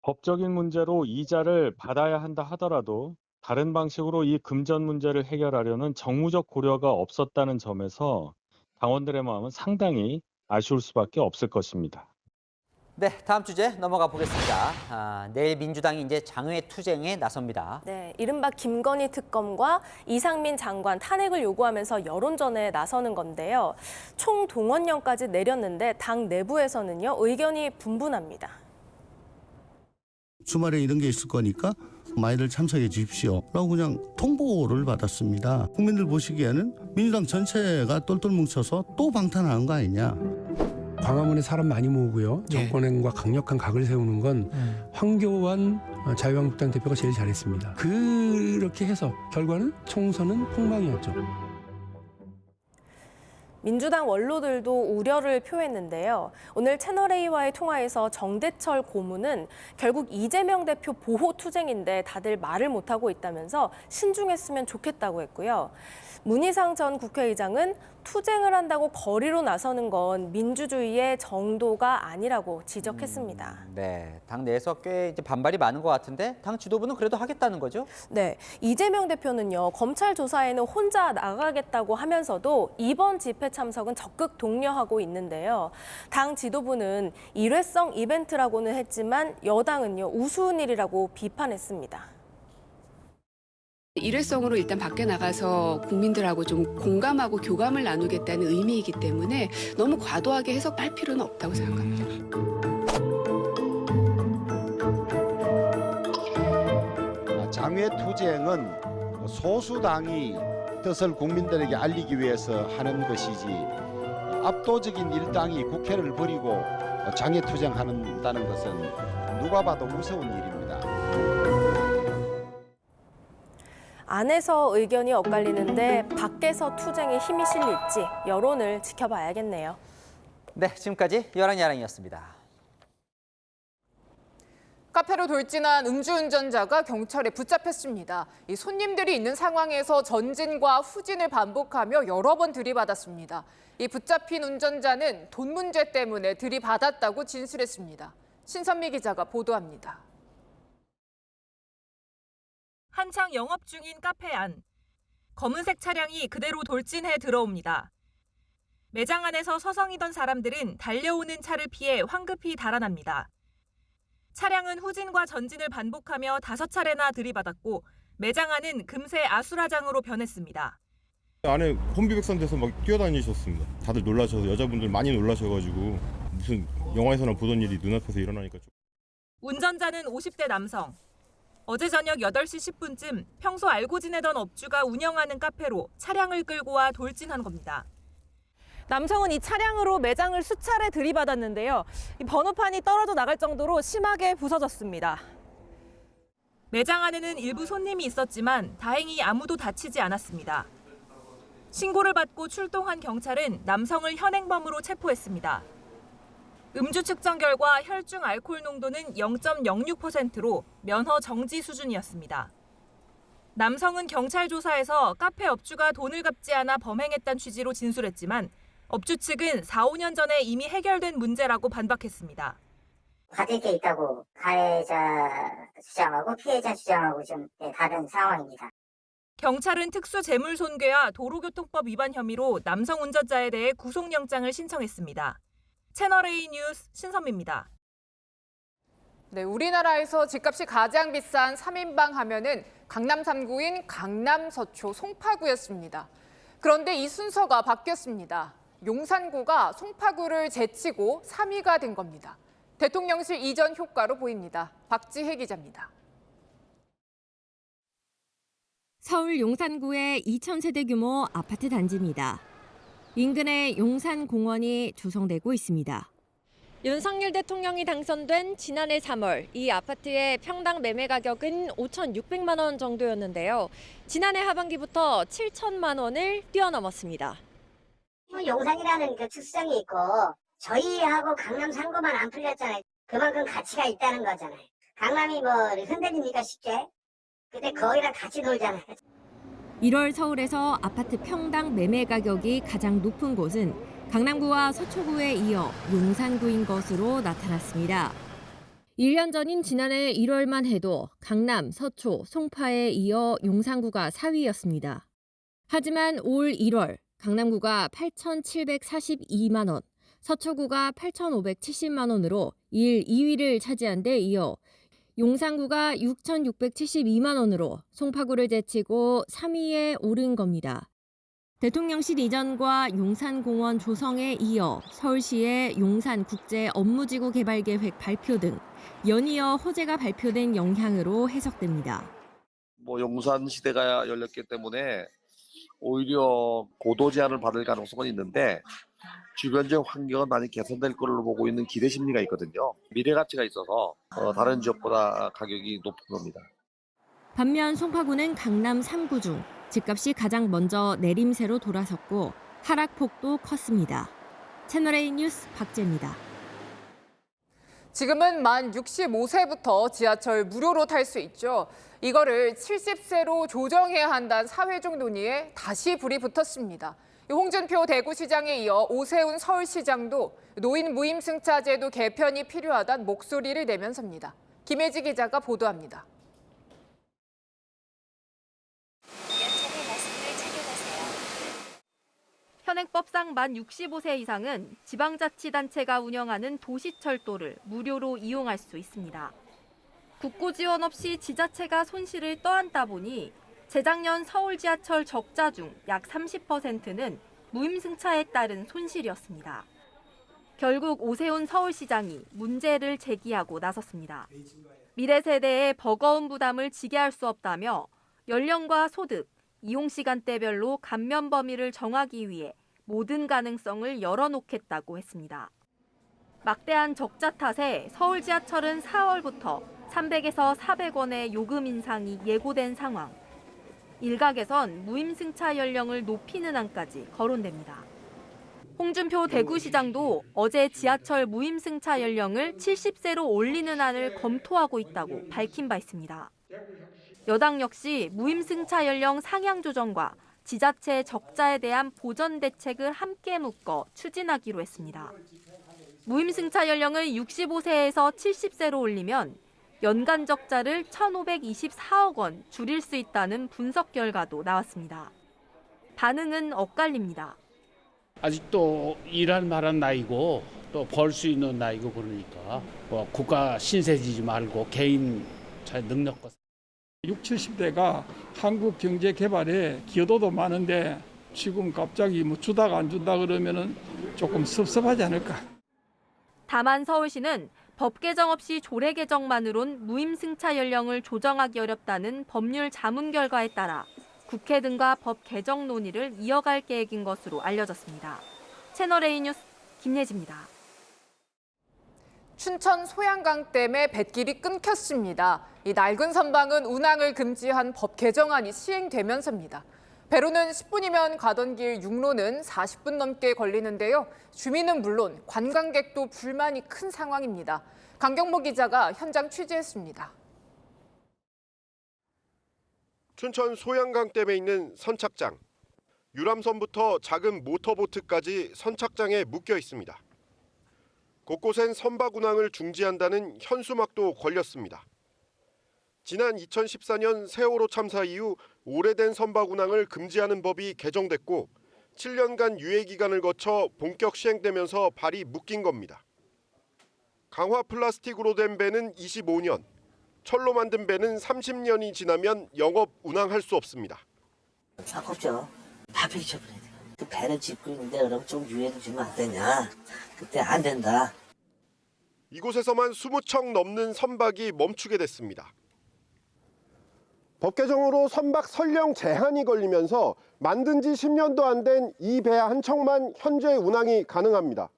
법적인 문제로 이자를 받아야 한다 하더라도 다른 방식으로 이 금전 문제를 해결하려는 정무적 고려가 없었다는 점에서 당원들의 마음은 상당히 아쉬울 수밖에 없을 것입니다. 네, 다음 주제 넘어가 보겠습니다. 내일 민주당이 이제 장외 투쟁에 나섭니다. 네, 이른바 김건희 특검과 이상민 장관 탄핵을 요구하면서 여론전에 나서는 건데요. 총동원령까지 내렸는데 당 내부에서는요, 의견이 분분합니다. 주말에 이런 게 있을 거니까 많이들 참석해 주십시오 라고 그냥 통보를 받았습니다. 국민들 보시기에는 민주당 전체가 똘똘 뭉쳐서 또 방탄하는 거 아니냐. 광화문에 사람 많이 모으고요. 정권과 강력한 각을 세우는 건 황교안 자유한국당 대표가 제일 잘했습니다. 그렇게 해서 결과는 총선은 폭망이었죠. 민주당 원로들도 우려를 표했는데요. 오늘 채널A와의 통화에서 정대철 고문은 결국 이재명 대표 보호 투쟁인데 다들 말을 못하고 있다면서 신중했으면 좋겠다고 했고요. 문희상 전 국회의장은 투쟁을 한다고 거리로 나서는 건 민주주의의 정도가 아니라고 지적했습니다. 네, 당 내에서 꽤 이제 반발이 많은 것 같은데 당 지도부는 그래도 하겠다는 거죠? 네, 이재명 대표는요. 검찰 조사에는 혼자 나가겠다고 하면서도 이번 집회 참석은 적극 독려하고 있는데요. 당 지도부는 일회성 이벤트라고는 했지만 여당은요. 우스운 일이라고 비판했습니다. 일회성으로 일단 밖에 나가서 국민들하고 좀 공감하고 교감을 나누겠다는 의미이기 때문에 너무 과도하게 해석할 필요는 없다고 생각합니다. 장외 투쟁은 소수당이 뜻을 국민들에게 알리기 위해서 하는 것이지 압도적인 일당이 국회를 버리고 장외 투쟁한다는 것은 누가 봐도 무서운 일입니다. 안에서 의견이 엇갈리는데 밖에서 투쟁에 힘이 실릴지 여론을 지켜봐야겠네요. 네, 지금까지 여랑야랑이었습니다. 카페로 돌진한 음주운전자가 경찰에 붙잡혔습니다. 이 손님들이 있는 상황에서 전진과 후진을 반복하며 여러 번 들이받았습니다. 이 붙잡힌 운전자는 돈 문제 때문에 들이받았다고 진술했습니다. 신선미 기자가 보도합니다. 한창 영업 중인 카페 안. 검은색 차량이 그대로 돌진해 들어옵니다. 매장 안에서 서성이던 사람들은 달려오는 차를 피해 황급히 달아납니다. 차량은 후진과 전진을 반복하며 5차례나 들이받았고 매장 안은 금세 아수라장으로 변했습니다. 안에 혼비백산돼서 막 뛰어다니셨습니다. 다들 놀라셔서 여자분들 많이 놀라셔가지고 무슨 영화에서나 보던 일이 눈앞에서 일어나니까 좀. 운전자는 50대 남성. 어제 저녁 8시 10분쯤 평소 알고 지내던 업주가 운영하는 카페로 차량을 끌고 와 돌진한 겁니다. 남성은 이 차량으로 매장을 수차례 들이받았는데요. 이 번호판이 떨어져 나갈 정도로 심하게 부서졌습니다. 매장 안에는 일부 손님이 있었지만 다행히 아무도 다치지 않았습니다. 신고를 받고 출동한 경찰은 남성을 현행범으로 체포했습니다. 음주 측정 결과 혈중 알코올 농도는 0.06%로 면허 정지 수준이었습니다. 남성은 경찰 조사에서 카페 업주가 돈을 갚지 않아 범행했다는 취지로 진술했지만 업주 측은 4, 5년 전에 이미 해결된 문제라고 반박했습니다. 받을 게 있다고 가해자 주장하고 피해자 주장하고 좀 다른 상황입니다. 경찰은 특수재물손괴와 도로교통법 위반 혐의로 남성 운전자에 대해 구속영장을 신청했습니다. 채널A 뉴스 신선미입니다. 네, 우리나라에서 집값이 가장 비싼 3인방 하면은 강남 3구인 강남 서초 송파구였습니다. 그런데 이 순서가 바뀌었습니다. 용산구가 송파구를 제치고 3위가 된 겁니다. 대통령실 이전 효과로 보입니다. 박지혜 기자입니다. 서울 용산구의 2,000세대 규모 아파트 단지입니다. 인근에 용산공원이 조성되고 있습니다. 윤석열 대통령이 당선된 지난해 3월 이 아파트의 평당 매매 가격은 5,600만 원 정도였는데요. 지난해 하반기부터 7천만 원을 뛰어넘었습니다. 용산이라는 그 특성이 있고 저희하고 강남 3구만 안 풀렸잖아요. 그만큼 가치가 있다는 거잖아요. 강남이 뭐 흔들립니까 쉽게? 근데 거기랑 같이 놀잖아요. 1월 서울에서 아파트 평당 매매 가격이 가장 높은 곳은 강남구와 서초구에 이어 용산구인 것으로 나타났습니다. 1년 전인 지난해 1월만 해도 강남, 서초, 송파에 이어 용산구가 4위였습니다. 하지만 올 1월 강남구가 8,742만 원, 서초구가 8,570만 원으로 2위를 차지한 데 이어 용산구가 6,672만 원으로 송파구를 제치고 3위에 오른 겁니다. 대통령실 이전과 용산공원 조성에 이어 서울시의 용산국제업무지구 개발계획 발표 등 연이어 호재가 발표된 영향으로 해석됩니다. 용산 시대가 열렸기 때문에 오히려 고도 제한을 받을 가능성은 있는데 주변적 환경은 많이 개선될 걸로 보고 있는 기대 심리가 있거든요. 미래 가치가 있어서 다른 지역보다 가격이 높은 겁니다. 반면 송파구는 강남 3구 중 집값이 가장 먼저 내림세로 돌아섰고 하락폭도 컸습니다. 채널A 뉴스 박재입니다. 지금은 만 65세부터 지하철 무료로 탈 수 있죠. 이거를 70세로 조정해야 한다는 사회적 논의에 다시 불이 붙었습니다. 홍준표 대구시장에 이어 오세훈 서울시장도 노인 무임승차 제도 개편이 필요하다는 목소리를 내면서입니다. 김혜지 기자가 보도합니다. 현행법상 만 65세 이상은 지방자치단체가 운영하는 도시철도를 무료로 이용할 수 있습니다. 국고 지원 없이 지자체가 손실을 떠안다 보니 재작년 서울 지하철 적자 중 약 30%는 무임승차에 따른 손실이었습니다. 결국 오세훈 서울시장이 문제를 제기하고 나섰습니다. 미래 세대의 버거운 부담을 지게 할 수 없다며 연령과 소득, 이용 시간대별로 감면 범위를 정하기 위해 모든 가능성을 열어놓겠다고 했습니다. 막대한 적자 탓에 서울 지하철은 4월부터 300에서 400원의 요금 인상이 예고된 상황. 일각에선 무임승차 연령을 높이는 안까지 거론됩니다. 홍준표 대구시장도 어제 지하철 무임승차 연령을 70세로 올리는 안을 검토하고 있다고 밝힌 바 있습니다. 여당 역시 무임승차 연령 상향 조정과 지자체 적자에 대한 보전 대책을 함께 묶어 추진하기로 했습니다. 무임승차 연령을 65세에서 70세로 올리면 연간 적자를 1,524억 원 줄일 수 있다는 분석 결과도 나왔습니다. 반응은 엇갈립니다. 아직도 일할 만한 나이고 또 벌 수 있는 나이고 그러니까 국가 신세지지 말고 개인 잘 능력과 60, 70대가 한국 경제 개발에 기여도도 많은데 지금 갑자기 주다가 안 준다 그러면은 조금 섭섭하지 않을까. 다만 서울시는 법 개정 없이 조례 개정만으론 무임승차 연령을 조정하기 어렵다는 법률 자문 결과에 따라 국회 등과 법 개정 논의를 이어갈 계획인 것으로 알려졌습니다. 채널A 뉴스 김예지입니다. 춘천 소양강댐의 뱃길이 끊겼습니다. 이 낡은 선박은 운항을 금지한 법 개정안이 시행되면서입니다. 배로는 10분이면 가던 길 육로는 40분 넘게 걸리는데요. 주민은 물론 관광객도 불만이 큰 상황입니다. 강경모 기자가 현장 취재했습니다. 춘천 소양강댐에 있는 선착장. 유람선부터 작은 모터보트까지 선착장에 묶여 있습니다. 곳곳엔 선박 운항을 중지한다는 현수막도 걸렸습니다. 지난 2014년 세월호 참사 이후 오래된 선박 운항을 금지하는 법이 개정됐고 7년간 유예 기간을 거쳐 본격 시행되면서 발이 묶인 겁니다. 강화 플라스틱으로 된 배는 25년, 철로 만든 배는 30년이 지나면 영업 운항할 수 없습니다. 아깝죠. 다 폐기쳐버려야 돼요. 그 배를 짓고 있는데 그럼 좀 유예를 주면 안 되냐. 그때 안 된다. 이곳에서만 20척 넘는 선박이 멈추게 됐습니다. 법 개정으로 선박 선령 제한이 걸리면서 만든 지 10년도 안 된 이 배 한 척만 현재 운항이 가능합니다.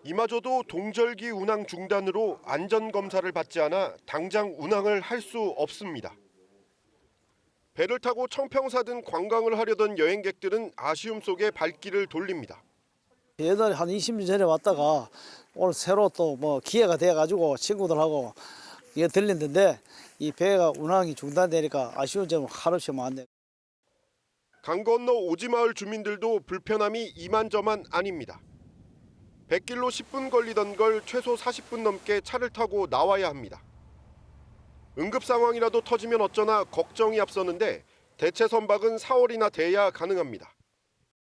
이마저도 동절기 운항 중단으로 안전검사를 받지 않아 당장 운항을 할 수 없습니다. 배를 타고 청평사 등 관광을 하려던 여행객들은 아쉬움 속에 발길을 돌립니다. 옛날에 한 20년 전에 왔다가 오늘 새로 또 기회가 돼가지고 친구들하고 이게 들렸는데 이 배가 운항이 중단되니까 아쉬운 점은 한없이 많네요. 강 건너 오지마을 주민들도 불편함이 이만저만 아닙니다. 뱃길로 10분 걸리던 걸 최소 40분 넘게 차를 타고 나와야 합니다. 응급 상황이라도 터지면 어쩌나 걱정이 앞서는데 대체 선박은 4월이나 돼야 가능합니다.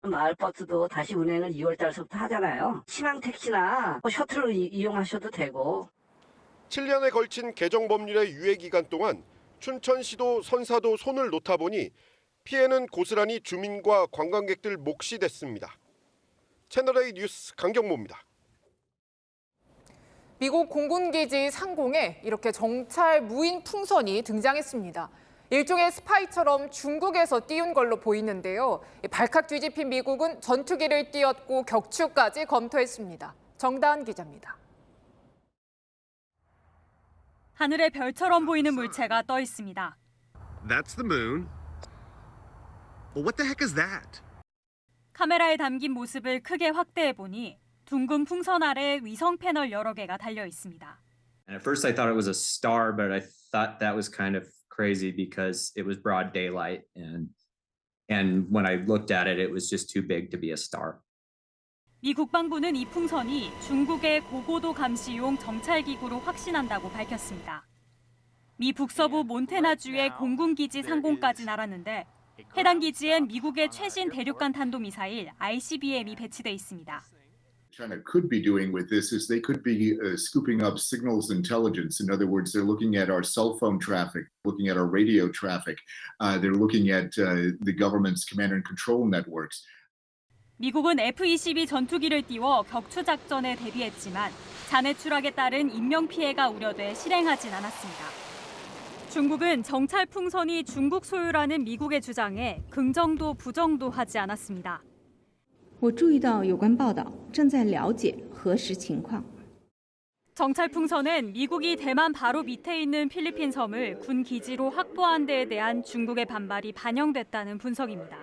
마을버스도 다시 운행을 2월 달서부터 하잖아요. 신항 택시나 셔틀을 이용하셔도 되고. 7년에 걸친 개정 법률의 유예 기간 동안 춘천시도 선사도 손을 놓다 보니 피해는 고스란히 주민과 관광객들 몫이 됐습니다. 채널A 뉴스 강경모입니다. 미국 공군기지 상공에 이렇게 정찰 무인 풍선이 등장했습니다. 일종의 스파이처럼 중국에서 띄운 걸로 보이는데요. 발칵 뒤집힌 미국은 전투기를 띄웠고 격추까지 검토했습니다. 정다은 기자입니다. 하늘에 별처럼 보이는 물체가 떠 있습니다. That's the moon. Well, what the heck is that? 카메라에 담긴 모습을 크게 확대해 보니 둥근 풍선 아래 위성 패널 여러 개가 달려 있습니다. And at first I thought it was a star, but I thought that was kind of crazy because it was broad daylight and when I looked at it, it was just too big to be a star. 미 국방부는 이 풍선이 중국의 고고도 감시용 정찰기구로 확신한다고 밝혔습니다. 미 북서부 몬테나주의 공군기지 상공까지 날았는데 해당 기지엔 미국의 최신 대륙간 탄도미사일 ICBM이 배치돼 있습니다. China could be doing with this is they could be scooping up signals intelligence. In other words, they're looking at our cell phone traffic, looking at our radio traffic. They're looking at the government's command and control networks. 미국은 F-22 전투기를 띄워 격추 작전에 대비했지만 잔해 추락에 따른 인명 피해가 우려돼 실행하진 않았습니다. 중국은 정찰 풍선이 중국 소유라는 미국의 주장에 긍정도 부정도 하지 않았습니다. 我注意到有关报道，正在了解核实情况。 정찰 풍선은 미국이 대만 바로 밑에 있는 필리핀 섬을 군 기지로 확보한 데에 대한 중국의 반발이 반영됐다는 분석입니다.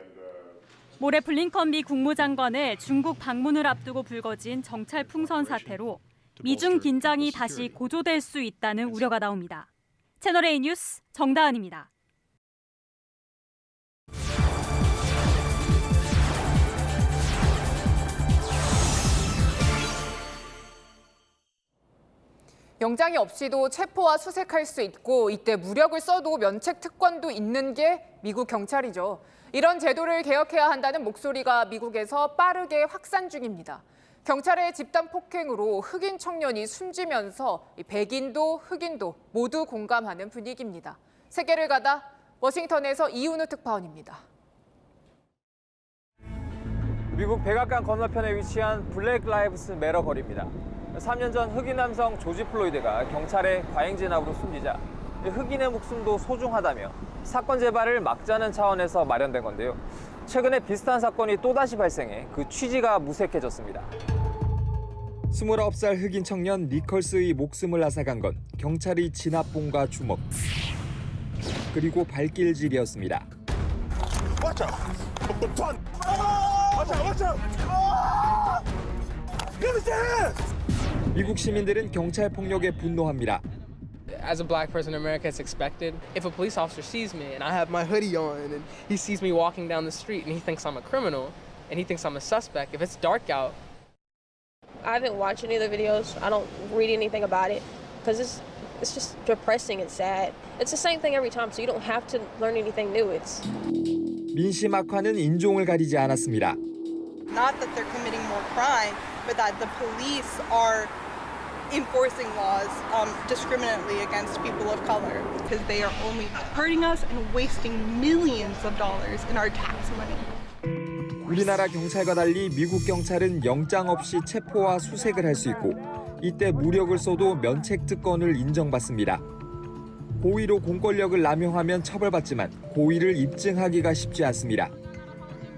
모레 블링컨 미 국무장관의 중국 방문을 앞두고 불거진 정찰 풍선 사태로 미중 긴장이 다시 고조될 수 있다는 우려가 나옵니다. 채널A 뉴스 정다은입니다. 영장이 없이도 체포와 수색할 수 있고 이때 무력을 써도 면책 특권도 있는 게 미국 경찰이죠. 이런 제도를 개혁해야 한다는 목소리가 미국에서 빠르게 확산 중입니다. 경찰의 집단 폭행으로 흑인 청년이 숨지면서 백인도 흑인도 모두 공감하는 분위기입니다. 세계를 가다 워싱턴에서 이윤우 특파원입니다. 미국 백악관 건너편에 위치한 블랙 라이브스 매러 거리입니다. 3년 전 흑인 남성 조지 플로이드가 경찰의 과잉 진압으로 숨지자 흑인의 목숨도 소중하다며 사건 재발을 막자는 차원에서 마련된 건데요. 최근에 비슷한 사건이 또다시 발생해 그 취지가 무색해졌습니다. 29살 흑인 청년 니컬스의 목숨을 앗아간 건 경찰이 진압봉과 주먹, 그리고 발길질이었습니다. 미국 시민들은 경찰 폭력에 분노합니다. As a black person in America, it's expected. If a police officer sees me and I have my hoodie on and he sees me walking down the street and he thinks I'm a criminal and he thinks I'm a suspect, if it's dark out. I haven't watched any of the videos. I don't read anything about it because it's just depressing and sad. It's the same thing every time, so you don't have to learn anything new. 민심 악화는 인종을 가리지 않았습니다. Not that they're committing more crime, but that the police are enforcing laws discriminately against people of color because they are only hurting us and wasting millions of dollars in our tax money. 우리나라 경찰과 달리 미국 경찰은 영장 없이 체포와 수색을 할 수 있고 이때 무력을 써도 면책 특권을 인정받습니다. 고의로 공권력을 남용하면 처벌받지만 고의를 입증하기가 쉽지 않습니다.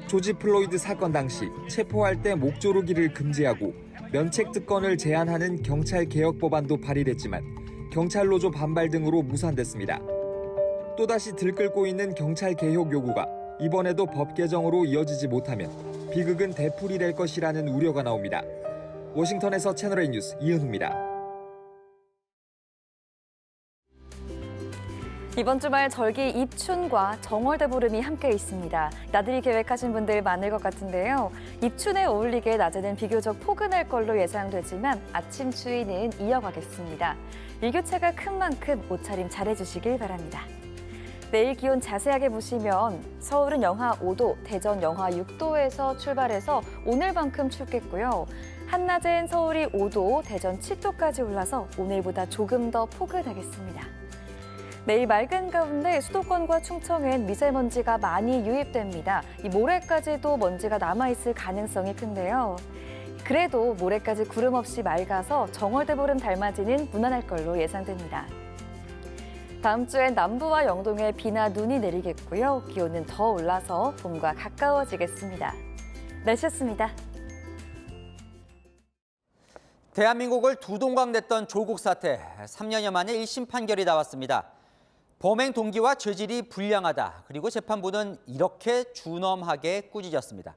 조지 플로이드 사건 당시 체포할 때 목조르기를 금지하고 면책 특권을 제한하는 경찰 개혁 법안도 발의됐지만 경찰 노조 반발 등으로 무산됐습니다. 또다시 들끓고 있는 경찰 개혁 요구가 이번에도 법 개정으로 이어지지 못하면 비극은 되풀이 될 것이라는 우려가 나옵니다. 워싱턴에서 채널A 뉴스 이은우입니다. 이번 주말 절기 입춘과 정월대보름이 함께 있습니다. 나들이 계획하신 분들 많을 것 같은데요. 입춘에 어울리게 낮에는 비교적 포근할 걸로 예상되지만 아침 추위는 이어가겠습니다. 일교차가 큰 만큼 옷차림 잘해주시길 바랍니다. 내일 기온 자세하게 보시면 서울은 영하 5도, 대전 영하 6도에서 출발해서 오늘만큼 춥겠고요. 한낮엔 서울이 5도, 대전 7도까지 올라서 오늘보다 조금 더 포근하겠습니다. 내일 맑은 가운데 수도권과 충청엔 미세먼지가 많이 유입됩니다. 이 모레까지도 먼지가 남아있을 가능성이 큰데요. 그래도 모레까지 구름 없이 맑아서 정월대보름 달맞이는 무난할 걸로 예상됩니다. 다음 주엔 남부와 영동에 비나 눈이 내리겠고요. 기온은 더 올라서 봄과 가까워지겠습니다. 날씨였습니다. 대한민국을 두동강냈던 조국 사태, 3년여 만에 1심 판결이 나왔습니다. 범행 동기와 죄질이 불량하다. 그리고 재판부는 이렇게 준엄하게 꾸짖었습니다.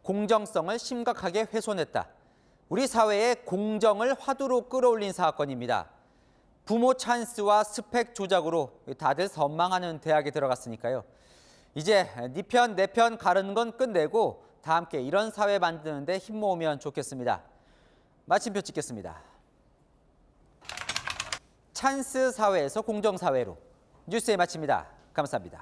공정성을 심각하게 훼손했다. 우리 사회의 공정을 화두로 끌어올린 사건입니다. 부모 찬스와 스펙 조작으로 다들 선망하는 대학에 들어갔으니까요. 이제 네 편, 내 편 가르는 건 끝내고 다 함께 이런 사회 만드는 데 힘 모으면 좋겠습니다. 마침표 찍겠습니다. 찬스 사회에서 공정 사회로 뉴스에 마칩니다. 감사합니다.